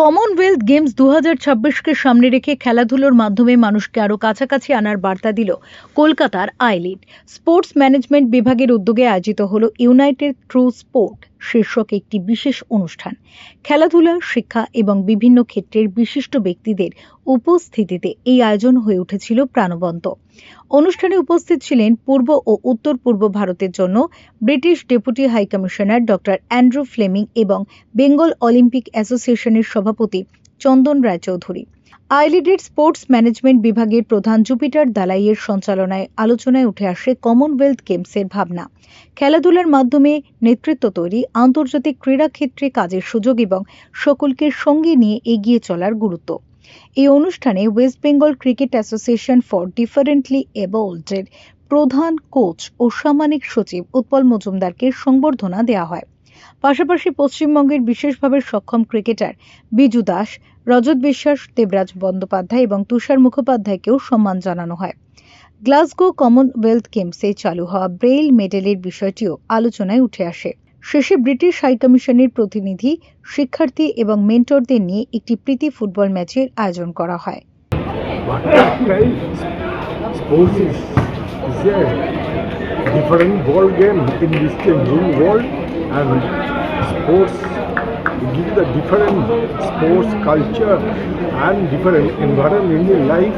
Commonwealth games 2026কে সামনে রেখে খেলাধুলোর মাধ্যমে মানুষকে আরও কাছাকাছি আনার বার্তা দিল কলকাতার আইলিড স্পোর্টস ম্যানেজমেন্ট বিভাগের উদ্যোগে আয়োজিত হল ইউনাইটেড থ্রু স্পোর্ট শীর্ষক একটি বিশেষ অনুষ্ঠান। খেলাধুলা, শিক্ষা এবং বিভিন্ন ক্ষেত্রের বিশিষ্ট ব্যক্তিদের উপস্থিতিতে এই আয়োজন হয়ে উঠেছিল প্রাণবন্ত। অনুষ্ঠানে উপস্থিত ছিলেন পূর্ব ও উত্তর পূর্ব ভারতের জন্য British deputy high commissioner doctor Andrew Fleming এবং বেঙ্গল অলিম্পিক অ্যাসোসিয়েশনের সভাপতি চন্দন রায়চৌধুরী। আইলিডের স্পোর্টস ম্যানেজমেন্ট বিভাগের প্রধান জুপিটার দালাইয়ের সঞ্চালনায় আলোচনায় উঠে আসে কমনওয়েলথ গেমসের ভাবনা, খেলাধুলার মাধ্যমে নেতৃত্ব তৈরি, আন্তর্জাতিক ক্রীড়াক্ষেত্রে কাজের সুযোগ এবং সকলকে সঙ্গে নিয়ে এগিয়ে চলার গুরুত্ব। এই অনুষ্ঠানে west Bengal cricket association for differently এবলডের প্রধান কোচ ও সামরিক সচিব উৎপল মজুমদারকে সংবর্ধনা দেওয়া হয়। পাশাপাশি পশ্চিমবঙ্গের বিশেষভাবে সক্ষম ক্রিকেটার বিজু দাস, রজত বিশ্বাস, দেবরাজ বন্দ্যোপাধ্যায় এবং তুষার মুখোপাধ্যায়কেও সম্মান জানানো হয়। গ্লাসগো কমনওয়েলথ গেমসে চালু হওয়া ব্রেইল মেডেলের বিষয়টিও আলোচনায় উঠে আসে। শেষে ব্রিটিশ হাইকমিশনের প্রতিনিধি, শিক্ষার্থী এবং মেন্টরদের নিয়ে একটি প্রীতি ফুটবল ম্যাচের আয়োজন করা হয়। Different ball game in this changing world, and sports give the different sports culture and different environment in life.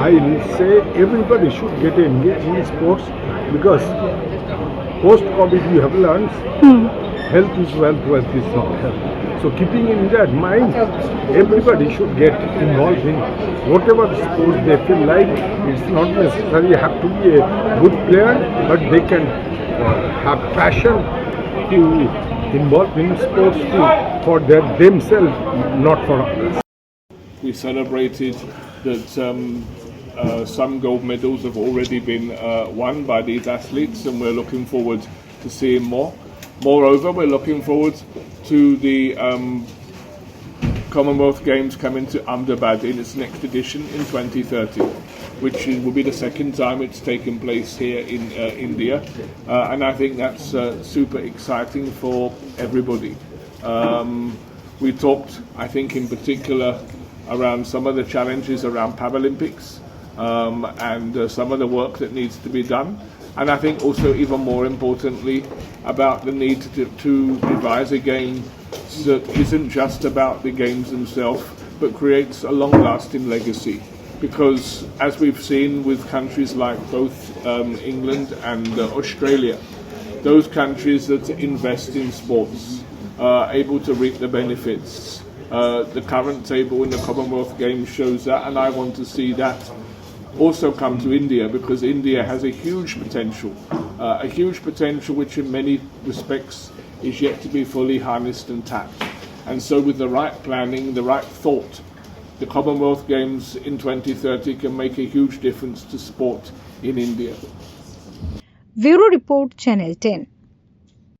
I will say everybody should get engaged in sports because post-COVID we have learned health is wealth, wealth is not health. So keeping in that mind, everybody should get involved in whatever sports they feel like. It's not necessarily have to be a good player, but they can have passion to involve in sports for themselves, not for others. We celebrated that some gold medals have already been won by these athletes, and we're looking forward to seeing more. Moreover, we're looking forward to the Commonwealth Games coming to Ahmedabad in its next edition in 2030, which will be the second time it's taken place here in India, and I think that's super exciting for everybody. We talked, I think, in particular around some of the challenges around Paralympics and some of the work that needs to be done. And I think also even more importantly about the need to devise a game that isn't just about the games themselves, but creates a long-lasting legacy. Because as we've seen with countries like both England and Australia, those countries that invest in sports are able to reap the benefits. The current table in the Commonwealth Games shows that, and I want to see that also come to India, because India has a huge potential which in many respects is yet to be fully harnessed and tapped. And so with the right planning, the right thought, the Commonwealth Games in 2030 can make a huge difference to sport in India. Bureau Report, Channel 10.